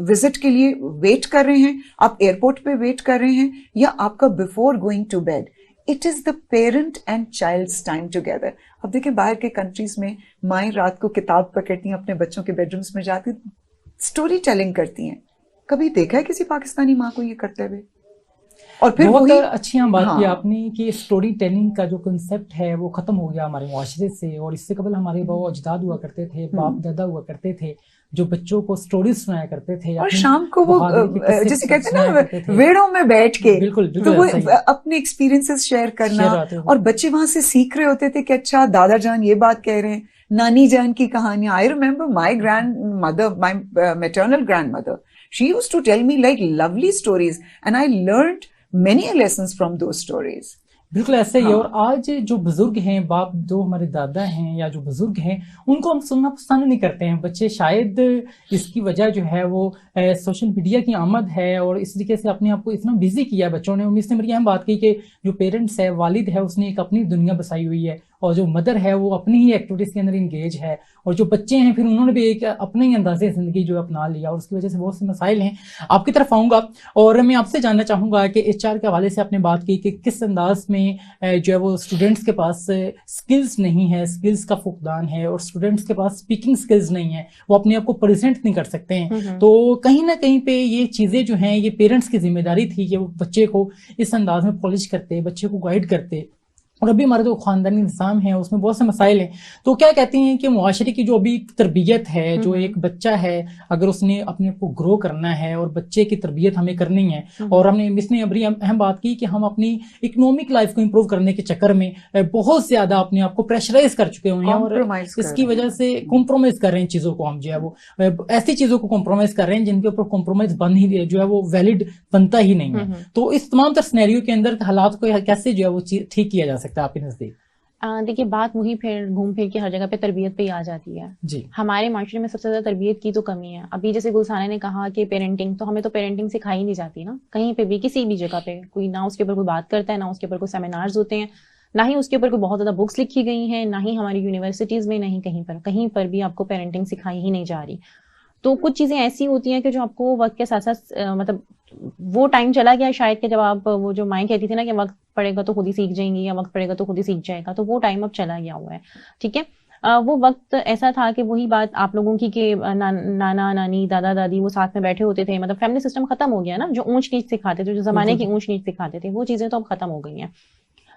A: وزٹ کے لیے ویٹ کر رہے ہیں, آپ ایئرپورٹ پہ ویٹ کر رہے ہیں, یا آپ کا before going to bed, it is the parent and child's time together. اب دیکھیں باہر کے کنٹریز میں مائیں رات کو کتاب پکڑتی ہیں, اپنے بچوں کے بیڈ رومس میں جاتی اسٹوری ٹیلنگ کرتی ہیں. کبھی دیکھا ہے کسی پاکستانی ماں کو یہ کرتے ہوئے؟ اور پھر
B: بہت اچھی بات کی آپ نے کہ اسٹوری ٹیلنگ کا جو کنسیپٹ ہے وہ ختم ہو گیا ہمارے معاشرے سے. اور اس سے قبل ہمارے باؤ اجداد ہوا کرتے تھے, باپ دادا ہوا کرتے تھے, جو بچوں کو اسٹوریز سنایا کرتے تھے,
A: اور شام کو وہ جیسے کہتے ہیں نا ویڑوں میں بیٹھ کے تو وہ اپنے ایکسپیرینسز شیئر کرنا, اور بچے وہاں سے سیکھ رہے ہوتے تھے کہ اچھا دادا جان یہ بات کہہ رہے ہیں, نانی جان کی کہانیاں. I remember my grandmother, my maternal grandmother, she used to tell me like lovely stories and I learned many lessons from those stories.
B: بالکل ایسا ہی ہے. اور آج جو بزرگ ہیں, باپ جو ہمارے دادا ہیں یا جو بزرگ ہیں, ان کو ہم سننا پسند نہیں کرتے ہیں. بچے شاید اس کی وجہ جو ہے وہ سوشل میڈیا کی آمد ہے, اور اس طریقے سے اپنے آپ کو اتنا بزی کیا ہے بچوں نے. اس نے بڑی اہم بات کی کہ جو پیرنٹس ہے, والد ہے, اس نے ایک اپنی دنیا بسائی ہوئی ہے, اور جو مدر ہے وہ اپنی ہی ایکٹیویٹیز کے اندر انگیج ہے, اور جو بچے ہیں پھر انہوں نے بھی ایک اپنے ہی اندازے زندگی جو اپنا لیا, اور اس کی وجہ سے بہت سے مسائل ہیں. آپ کی طرف آؤں گا اور میں آپ سے جاننا چاہوں گا کہ HR کے حوالے سے آپ نے بات کی کہ کس انداز میں جو ہے وہ اسٹوڈنٹس کے پاس اسکلز نہیں ہے, اسکلز کا فقدان ہے, اور اسٹوڈنٹس کے پاس اسپیکنگ اسکلز نہیں ہے, وہ اپنے آپ کو پریزنٹ نہیں کر سکتے ہیں. تو کہیں نہ کہیں پہ یہ چیزیں جو ہیں یہ پیرنٹس کی ذمہ داری تھی کہ وہ بچے کو اس انداز میں پالش کرتے, بچے کو گائیڈ کرتے. اور ابھی ہمارا جو خاندانی نظام ہے اس میں بہت سے مسائل ہیں. تو کیا کہتے ہیں کہ معاشرے کی جو ابھی تربیت ہے, جو ایک بچہ ہے اگر اس نے اپنے آپ کو گرو کرنا ہے, اور بچے کی تربیت ہمیں کرنی ہے, اور ہم نے اس نے بڑی اہم بات کی کہ ہم اپنی اکنامک لائف کو امپروو کرنے کے چکر میں بہت زیادہ اپنے آپ کو پریشرائز کر چکے ہوئے ہیں, اور اس کی وجہ سے کمپرومائز کر رہے ہیں چیزوں کو. ہم جو ہے وہ ایسی چیزوں کو کمپرومائز کر رہے ہیں جن کے اوپر کمپرومائز بن ہی جو ہے وہ ویلڈ بنتا ہی نہیں ہے. تو اس تمام تر سینیریو کے اندر حالات کو کیسے جو ہے وہ ٹھیک کیا جا سکتا ہے آپ کے نزدیک؟
C: دیکھیے بات وہی پھر گھوم پھر کے ہر جگہ پہ تربیت پہ ہی آ جاتی ہے.
B: جی,
C: ہمارے معاشرے میں سب سے زیادہ تربیت کی تو کمی ہے. ابھی جیسے گلسانہ نے کہا کہ پیرنٹنگ, تو ہمیں تو پیرنٹنگ سکھائی نہیں جاتی نا کہیں پہ بھی, کسی بھی جگہ پہ. کوئی نہ اس کے اوپر کوئی بات کرتا ہے, نہ اس کے اوپر کوئی سیمینارز ہوتے ہیں, نہ ہی اس کے اوپر کوئی بہت زیادہ بکس لکھی گئی ہیں, نہ ہی ہماری یونیورسٹیز میں, نہ ہی کہیں پر بھی آپ کو پیرنٹنگ سکھائی ہی نہیں جا رہی. تو کچھ چیزیں ایسی ہوتی ہیں کہ جو آپ کو وقت کے ساتھ ساتھ مطلب وہ ٹائم چلا گیا شاید کہ جب آپ وہ جو مائیں کہتی تھی نا کہ وقت پڑے گا تو خود ہی سیکھ جائیں گی, یا وقت پڑے گا تو خود ہی سیکھ جائے گا, تو وہ ٹائم اب چلا گیا ہوا ہے. ٹھیک ہے, وہ وقت ایسا تھا کہ وہی بات آپ لوگوں کی کہ نانا نانی دادا دادی وہ ساتھ میں بیٹھے ہوتے تھے, مطلب فیملی سسٹم ختم ہو گیا نا, جو اونچ نیچ سکھاتے تھے, جو زمانے کی اونچ نیچ سکھاتے تھے, وہ چیزیں تو اب ختم ہو گئی ہیں.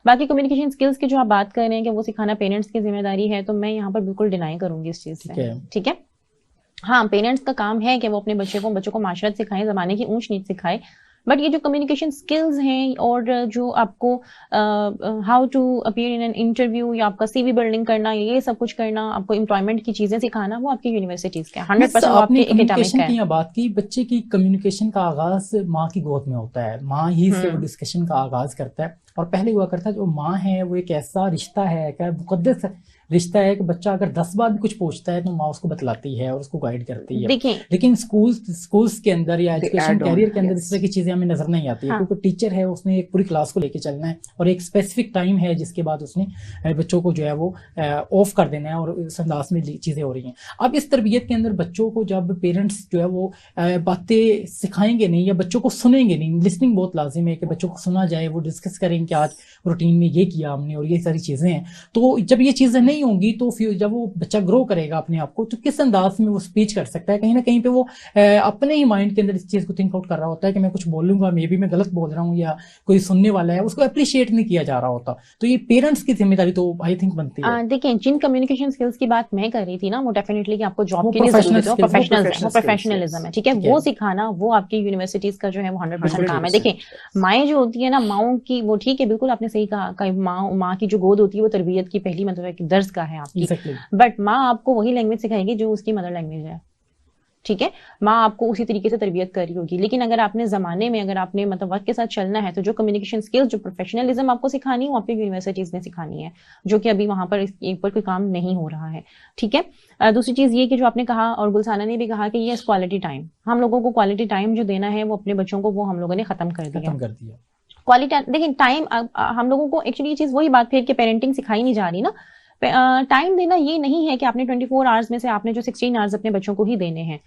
C: باقی کمیونیکیشن اسکلس کی جو آپ بات کر رہے ہیں کہ وہ سکھانا پیرنٹس کی ذمہ داری ہے, تو میں یہاں پر بالکل ڈینائی کروں گی اس چیز سے. ٹھیک ہے, ہاں پیرنٹس کا کام ہے کہ وہ اپنے بچوں کو معاشرت سکھائیں, زمانے کی اونچ نیچ سکھائے, بٹ یہ جو کمیونیکیشن اسکلز ہیں اور جو آپ کو how to appear in an interview, یا آپ کا CV بلڈنگ کرنا, یہ سب کچھ کرنا, آپ کو امپلائمنٹ کی چیزیں سکھانا, وہ آپ کی یونیورسٹیز کا 100% آپ کے اکیڈمک کا ہے.
B: بات کی بچے کی کمیونیکیشن کا آغاز ماں کی گود میں ہوتا ہے, ماں ہی سے وہ ڈسکشن کا آغاز کرتا ہے. اور پہلے ہوا کرتا ہے جو ماں ہے وہ ایک ایسا رشتہ ہے, کہ مقدس رشتہ ہے کہ بچہ اگر 10 بار بھی کچھ پوچھتا ہے تو ماں اس کو بتلاتی ہے اور اس کو گائیڈ کرتی ہے. لیکن اسکولس کے اندر یا ایجوکیشن کیریئر کے اندر اس طرح کی چیزیں ہمیں نظر نہیں آتی ہے, کیونکہ ٹیچر ہے اس نے ایک پوری کلاس کو لے کے چلنا ہے, اور ایک اسپیسیفک ٹائم ہے جس کے بعد اس نے بچوں کو جو ہے وہ آف کر دینا ہے, اور اس انداز میں چیزیں ہو رہی ہیں. اب اس تربیت کے اندر بچوں کو جب پیرنٹس جو ہے وہ باتیں سکھائیں گے نہیں, یا بچوں کو سنیں گے نہیں, لسننگ بہت لازم ہے کہ بچوں کو سنا جائے, وہ ڈسکس کریں کہ آج روٹین میں یہ کیا ہم نے اور یہ ساری چیزیں ہیں. تو جب یہ چیزیں نہیں نہیں ہوں گی تو جب وہ بچہ گرو کرے گا اپنے آپ کو تو کس انداز میں وہ اسپیچ کر سکتا ہے. کہیں نہ کہیں پہ وہ اپنے ہی مائنڈ کے اندر اس چیز کو تھنک آؤٹ کر رہا ہوتا ہے کہ میں کچھ بولوں گا مے بی میں غلط بول رہا ہوں یا کوئی سننے والا ہے اس کو اپریشیٹ نہیں کیا جا رہا ہوتا. تو یہ پیرنٹس کی ذمہ داری تو آئی تھنک بنتی ہے.
C: دیکھیں جن کمیونیکیشن اسکلس کی بات میں کر رہی تھی نا وہ ڈیفینیٹلی کہ آپ کو جاب کے لیے ضرورت ہے, وہ پروفیشنلزم ہے, ٹھیک ہے, وہ سکھانا وہ آپ کی یونیورسٹیز کا جو ہے وہ 100% کام ہے. دیکھیں مائیں جو ہوتی ہے نا ماؤں کی وہ ٹھیک ہے بالکل آپ نے صحیح کہا کہ ماں کی جو گود ہوتی ہے وہ تربیت کی پہلی مطلب درس کا ہے آپ کی, بٹ ماں آپ کو وہی لینگویج سکھائے گی جو اس کی مدر لینگویج ہے, ٹھیک ہے, ماں آپ کو اسی طریقے سے تربیت کر رہی ہوگی. لیکن اگر آپ نے زمانے میں اگر آپ نے مطلب وقت کے ساتھ چلنا ہے تو جو کمیونیکیشن اسکلز جو پروفیشنلزم آپ کو سکھانی ہے وہ آپ کی یونیورسٹیز نے سکھانی ہے, جو کہ ابھی وہاں پر اس پر کوئی کام نہیں ہو رہا ہے, ٹھیک ہے. دوسری چیز یہ کہ جو آپ نے کہا اور گلسانہ نے بھی کہا کہ یہ کوالٹی ٹائم, ہم لوگوں کو کوالٹی ٹائم جو دینا ہے وہ اپنے بچوں کو وہ ہم لوگوں نے ختم کر دیا. کوالٹی دیکھیں ٹائم ہم لوگوں کو ایکچولی یہ چیز وہی بات پھر کہ پیرنٹنگ سکھائی نہیں جا رہی نا. ٹائم دینا یہ نہیں ہے کہ آپ نے 24 آورس میں سے آپ نے جو 16 آورس اپنے بچوں کو ہی دینے ہیں,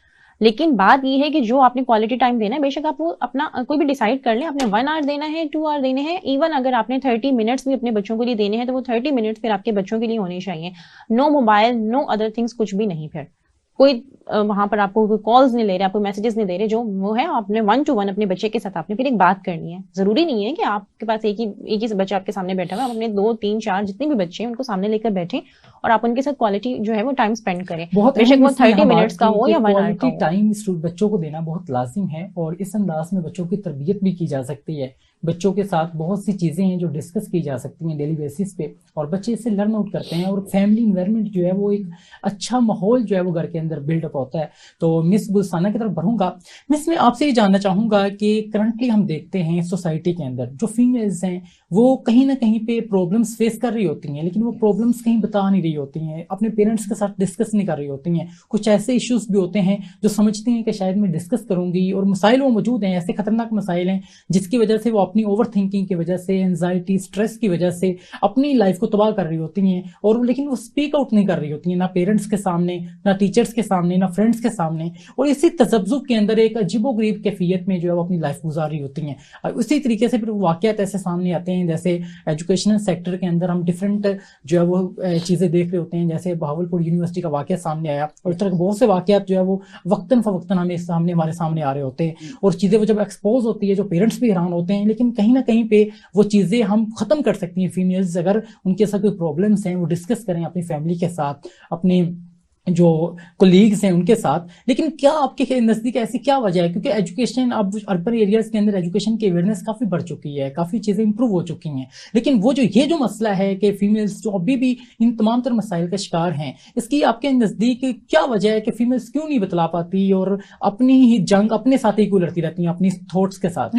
C: لیکن بات یہ ہے کہ جو آپ نے کوالٹی ٹائم دینا ہے بے شک آپ وہ اپنا کوئی بھی ڈیسائیڈ کر لیں, آپ نے 1 آور دینا ہے 2 آور دینے ہیں, ایون اگر آپ نے 30 منٹس بھی اپنے بچوں کے لیے دینے ہیں تو وہ 30 منٹس پھر آپ کے بچوں کے لیے ہونے چاہیے. نو موبائل نو ادر تھنگس, کچھ بھی نہیں, پھر کوئی وہاں پر آپ کو کوئی کالز نہیں لے رہے, آپ کو میسجز نہیں دے رہے, جو وہ ہے آپ نے 1 to 1 اپنے بچے کے ساتھ آپ نے پھر ایک بات کرنی ہے. ضروری نہیں ہے کہ آپ کے پاس ایک ہی بچہ آپ کے سامنے بیٹھا ہوا, آپ اپنے 2 3 4 جتنے بھی بچے ہیں ان کو سامنے لے کر بیٹھیں اور آپ ان کے ساتھ کوالٹی جو ہے وہ ٹائم اسپینڈ کریں, بے شک وہ 30 منٹس کا ہو یا 1 آور کا ہو.
B: ٹائم بچوں کو دینا بہت لازم ہے اور اس انداز میں بچوں کی تربیت بھی کی جا سکتی ہے. بچوں کے ساتھ بہت سی چیزیں ہیں جو ڈسکس کی جا سکتی ہیں ڈیلی بیسس پہ اور بچے اس سے لرن آؤٹ کرتے ہیں اور فیملی انوائرمنٹ جو ہے وہ ایک اچھا ماحول جو ہے وہ گھر کے اندر بلڈ اپ ہوتا ہے. تو مس گلسانہ کی طرف بڑھوں گا. مس میں آپ سے یہ جاننا چاہوں گا کہ کرنٹلی ہم دیکھتے ہیں سوسائٹی کے اندر جو فیمیلز ہیں وہ کہیں نہ کہیں پہ پرابلمس فیس کر رہی ہوتی ہیں, لیکن وہ پرابلمس کہیں بتا نہیں رہی ہوتی ہیں, اپنے پیرنٹس کے ساتھ ڈسکس نہیں کر رہی ہوتی ہیں. کچھ ایسے ایشوز بھی ہوتے ہیں جو سمجھتی ہیں کہ شاید میں ڈسکس کروں گی, اور مسائل وہ موجود ہیں, ایسے خطرناک مسائل ہیں جس کی وجہ سے وہ اپنی اوور تھنکنگ کی وجہ سے, انزائٹی, اسٹریس کی وجہ سے اپنی لائف کو تباہ کر رہی ہوتی ہیں, اور لیکن وہ اسپیک آؤٹ نہیں کر رہی ہوتی ہیں, نہ پیرنٹس کے سامنے, نہ ٹیچرس کے سامنے, نہ فرینڈس کے سامنے, اور اسی تذبذب کے اندر ایک عجیب و غریب کیفیت میں جو ہے وہ اپنی لائف گزار رہی ہوتی ہیں. اور اسی طریقے سے پھر واقعات ایسے سامنے آتے ہیں جیسے ایجوکیشنل سیکٹر کے اندر ہم ڈفرینٹ جو ہے وہ چیزیں دیکھ رہے ہوتے ہیں, جیسے بہاولپور یونیورسٹی کا واقعہ سامنے آیا, اور اس طرح کے بہت سے واقعات جو ہے وہ وقتاً فوقتاً ہمارے سامنے آ رہے ہوتے ہیں, اور چیزیں وہ جب ایکسپوز ہوتی ہے جو پیرنٹس بھی حیران ہوتے ہیں, لیکن کہیں نہ کہیں پہ وہ چیزیں ہم ختم کر سکتی ہیں. فیمیلز اگر ان کے ساتھ کوئی پرابلمس ہیں وہ ڈسکس کریں اپنی فیملی کے ساتھ, اپنے جو کولیگز ہیں ان کے ساتھ. لیکن کیا آپ کے نزدیک ایسی کیا وجہ ہے, کیونکہ ایجوکیشن اب اربن ایریاز کے اندر ایجوکیشن کی اویئرنیس کافی بڑھ چکی ہے, کافی چیزیں امپروو ہو چکی ہیں, لیکن وہ یہ جو مسئلہ ہے کہ فیمیلز جو ابھی بھی ان تمام تر مسائل کا شکار ہیں, اس کی آپ کے نزدیک کیا وجہ ہے کہ فیمیلز کیوں نہیں بتلا پاتی اور اپنی ہی جنگ اپنے ساتھ ہی کیوں لڑتی رہتی ہیں اپنی تھاٹس کے ساتھ؟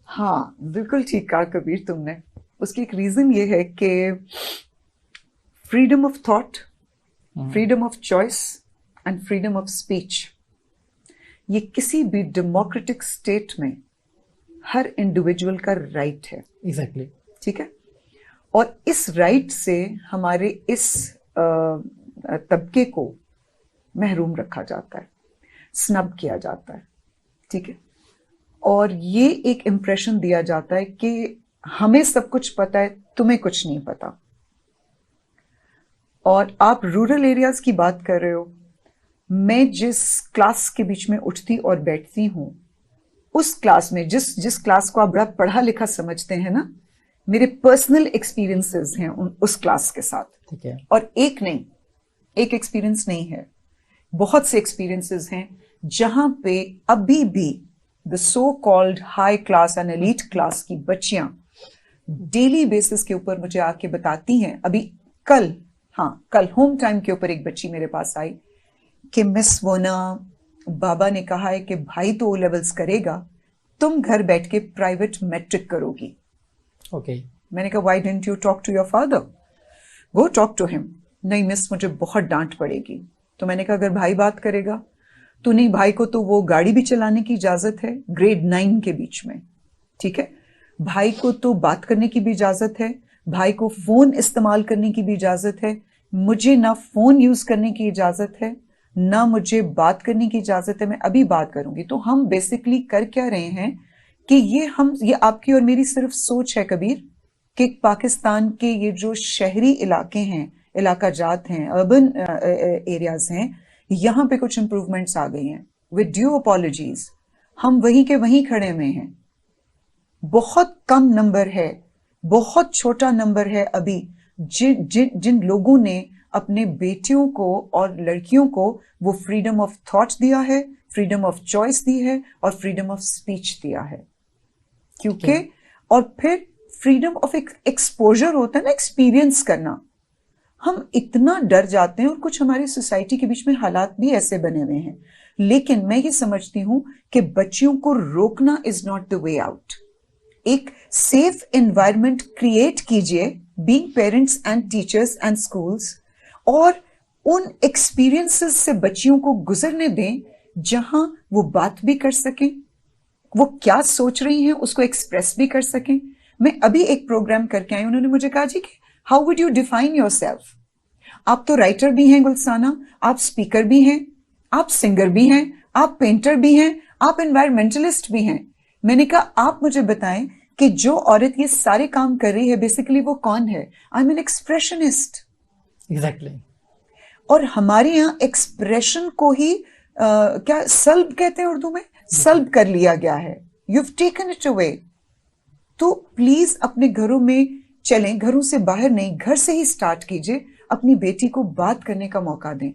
A: ہاں بالکل ٹھیک کہا کبیر تم نے. اس کی ایک ریزن یہ ہے کہ freedom of thought, freedom of choice and freedom of speech, یہ کسی بھی ڈیموکریٹک اسٹیٹ میں ہر انڈیویجول کا رائٹ ہے.
B: ایگزیکٹلی,
A: ٹھیک ہے, اور اس رائٹ سے ہمارے اس طبقے کو محروم رکھا جاتا ہے, سنب کیا جاتا ہے, ٹھیک ہے, اور یہ ایک امپریشن دیا جاتا ہے کہ ہمیں سب کچھ پتا ہے, تمہیں کچھ نہیں پتا. اور آپ رورل ایریاز کی بات کر رہے ہو, میں جس کلاس کے بیچ میں اٹھتی اور بیٹھتی ہوں اس کلاس میں جس کلاس کو آپ بڑا پڑھا لکھا سمجھتے ہیں نا, میرے پرسنل ایکسپیرینسز ہیں اس کلاس کے ساتھ.
B: ٹھیک ہے,
A: اور ایک ایکسپیرینس نہیں ہے, بہت سے ایکسپیرینسز ہیں جہاں پہ ابھی بھی the so called high class and elite class کی بچیاں ڈیلی بیسس کے اوپر مجھے آ کے بتاتی ہیں. ابھی کل ہوم ٹائم کے اوپر ایک بچی میرے پاس آئی کہ مس وونا, بابا نے کہا ہے کہ بھائی تو او لیولز کرے گا, تم گھر بیٹھ کے پرائیویٹ میٹرک کرو گی.
B: اوکے,
A: میں نے کہا why didn't you talk to your father, go talk to him. نہیں مس مجھے بہت ڈانٹ پڑے گی. تو میں نے کہا اگر بھائی بات کرے گا تو نہیں, بھائی کو تو وہ گاڑی بھی چلانے کی اجازت ہے گریڈ 9 کے بیچ میں, ٹھیک ہے, بھائی کو تو بات کرنے کی بھی اجازت ہے, بھائی کو فون استعمال کرنے کی بھی اجازت ہے, مجھے نہ فون یوز کرنے کی اجازت ہے نہ مجھے بات کرنے کی اجازت ہے, میں ابھی بات کروں گی. تو ہم بیسکلی کر کیا رہے ہیں کہ یہ آپ کی اور میری صرف سوچ ہے کبیر کہ پاکستان کے یہ جو شہری علاقے ہیں، علاقہ جات ہیں، اربن ایریاز ہیں، یہاں پہ کچھ امپروومنٹس آ گئی ہیں. ود ڈیو اپالوجیز ہم وہیں کے وہیں کھڑے ہوئے ہیں. بہت کم نمبر ہے، بہت چھوٹا نمبر ہے ابھی جن لوگوں نے اپنے بیٹیوں کو اور لڑکیوں کو وہ فریڈم آف تھاٹ دیا ہے، فریڈم آف چوائس دی ہے اور فریڈم آف اسپیچ دیا ہے. کیونکہ اور پھر فریڈم آف ایکسپوجر ہوتا ہے نا، ایکسپیرئنس کرنا. ہم اتنا ڈر جاتے ہیں اور کچھ ہماری سوسائٹی کے بیچ میں حالات بھی ایسے بنے ہوئے ہیں. لیکن میں یہ سمجھتی ہوں کہ بچیوں کو روکنا is not the way out. ایک سیف انوائرمنٹ کریٹ کیجئے being parents and teachers and schools, اور ان ایکسپیرئنسز سے بچیوں کو گزرنے دیں جہاں وہ بات بھی کر سکیں، وہ کیا سوچ رہی ہیں اس کو ایکسپریس بھی کر سکیں. میں ابھی ایک پروگرام کر کے آئی، انہوں نے مجھے کہا جی کہ how would you define your self. آپ تو رائٹر بھی ہیں گلسانہ، آپ اسپیکر بھی ہیں، آپ سنگر بھی ہیں، آپ پینٹر بھی ہیں، آپ انوائرمنٹلسٹ بھی ہیں. میں نے کہا آپ مجھے بتائیں کہ جو عورت یہ سارے کام کر رہی ہے بیسیکلی وہ کون ہے؟ I am an expressionist.
B: Exactly.
A: اور ہمارے یہاں ایکسپریشن کو ہی کیا سلب کہتے ہیں اردو میں، سلب کر لیا گیا ہے. You have taken it away. تو پلیز اپنے گھروں میں چلیں، گھروں سے باہر نہیں، گھر سے ہی سٹارٹ کیجئے. اپنی بیٹی کو بات کرنے کا موقع دیں،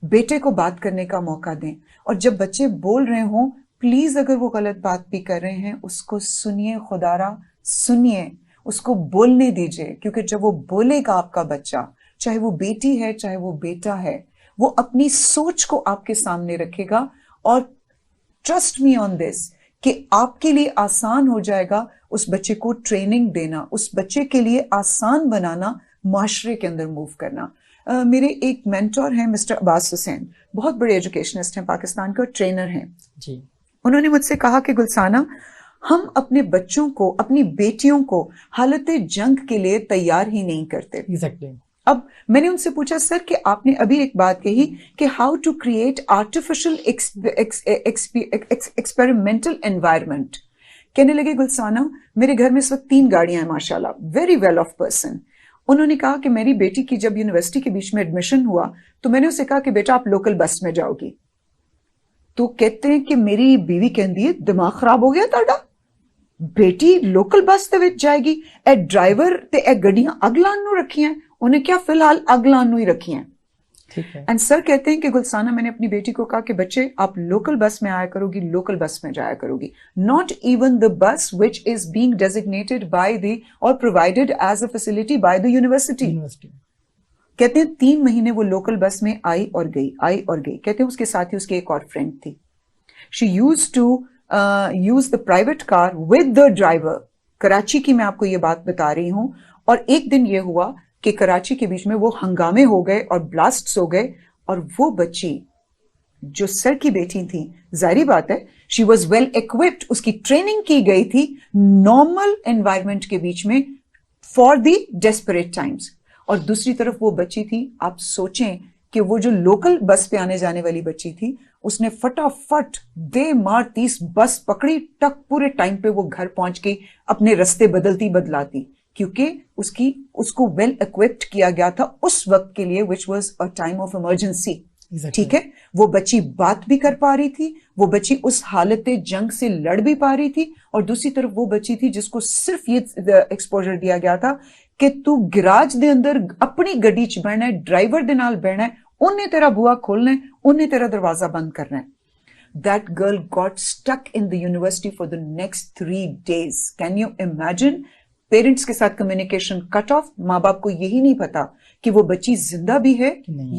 A: بیٹے کو بات کرنے کا موقع دیں. اور جب بچے بول رہے ہوں پلیز اگر وہ غلط بات بھی کر رہے ہیں اس کو سنیے، خدا را سنیے، اس کو بولنے دیجئے. کیونکہ جب وہ بولے گا آپ کا بچہ، چاہے وہ بیٹی ہے چاہے وہ بیٹا ہے، وہ اپنی سوچ کو آپ کے سامنے رکھے گا. اور ٹرسٹ می آن دس کہ آپ کے لیے آسان ہو جائے گا اس بچے کو ٹریننگ دینا، اس بچے کے لیے آسان بنانا معاشرے کے اندر موو کرنا. میرے ایک مینٹور ہیں مسٹر عباس حسین، بہت بڑے ایجوکیشنسٹ ہیں پاکستان کے اور ٹرینر ہیں.
B: جی.
A: انہوں نے مجھ سے کہا کہ گلسانہ ہم اپنے بچوں کو، اپنی بیٹیوں کو حالت جنگ کے لیے تیار ہی نہیں کرتے.
B: ایگزیکٹلی.
A: اب میں نے ان سے پوچھا سر کہ آپ نے ابھی ایک بات کہی کہ how to create artificial experimental environment. کہنے لگے گلسانہ میرے گھر میں اس وقت 3 گاڑیاں ہیں ماشاءاللہ، ویری ویل آف پرسن. انہوں نے کہا کہ میری بیٹی کی جب یونیورسٹی کے بیچ میں ایڈمیشن ہوا تو میں نے اسے کہا کہ بیٹا آپ لوکل بس میں جاؤ گی. تو کہتے ہیں کہ میری بیوی کہندی ہے دماغ خراب ہو گیا تہاڈا، بیٹی لوکل بس دے وچ جائے گی، اے ڈرائیور تے اے گڈیاں اگ لان نو رکھی ہیں، انہیں کیا فی الحال اگ لان نو ہی رکھی ہیں.
B: ٹھیک ہے.
A: اینڈ سر کہتے ہیں کہ گلسانہ میں نے اپنی بیٹی کو کہا کہ بچے آپ لوکل بس میں آیا کرو گی، لوکل بس میں جایا کرو گی، not even the bus which is being designated by the or provided as a facility by the university. کہتے ہیں 3 مہینے وہ لوکل بس میں آئی اور گئی، آئی اور گئی. کہتے ہیں اس کے ساتھ ہی اس کی ایک اور فرینڈ تھی. She used to use the private car with the driver. Karachi کی میں آپ کو یہ بات بتا رہی ہوں. اور ایک دن یہ ہوا کہ کراچی کے بیچ میں وہ ہنگامے ہو گئے اور بلاسٹس ہو گئے، اور وہ بچی جو سر کی بیٹی تھی، ظاہری بات ہے شی واز ویل ایکوپڈ، اس کی ٹریننگ کی گئی تھی نارمل انوائرمنٹ کے بیچ میں فار دی ڈیسپریٹ ٹائمز. اور دوسری طرف وہ بچی تھی، آپ سوچیں کہ وہ جو لوکل بس پہ آنے جانے والی بچی تھی اس نے فٹافٹ دے مار 30 بس پکڑی، ٹک پورے ٹائم پہ وہ گھر پہنچ گئی، اپنے رستے بدلاتی، کیونکہ اس کو ویل ایکوپڈ کیا گیا تھا اس وقت کے لیے which was a time of emergency. ٹھیک ہے. وہ بچی بات بھی کر پا رہی تھی، وہ بچی اس حالت جنگ سے لڑ بھی پا رہی تھی، اور دوسری طرف وہ بچی تھی جس کو صرف یہ ایکسپوجر دیا گیا تھا کہ تو گراج دے اندر اپنی گڈی چ بہنا ہے، ڈرائیور دے نال بہنا ہے، انہیں تیرا بوا کھولنا ہے، انہیں تیرا دروازہ بند کرنا ہے. That girl got stuck in the university for the next 3 days. Can you imagine? Parents کے ساتھ کمیونیکیشن کٹ آف. ماں باپ کو یہی نہیں پتا کہ وہ بچی زندہ بھی ہے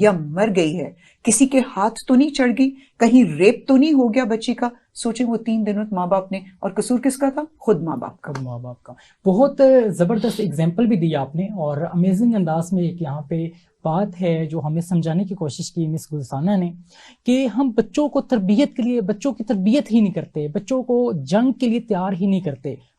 A: یا مر گئی ہے. کسی کے ہاتھ تو نہیں چڑھ گئی، کہیں ریپ تو نہیں ہو گیا بچی کا. سوچیں وہ 3 دنوں ماں باپ نے، اور قصور کس کا تھا؟ خود ماں باپ کا.
B: ماں باپ کا. بہت زبردست اگزامپل بھی دیا آپ نے، اور امیزنگ انداز میں ایک یہاں پہ بات ہے جو ہمیں سمجھانے کی کوشش کی مس گلسانہ نے، کہ ہم بچوں کو تربیت کے لیے بچوں کی تربیت ہی نہیں کرتے، بچوں کو جنگ کے لیے تیار ہی نہیں کرتے.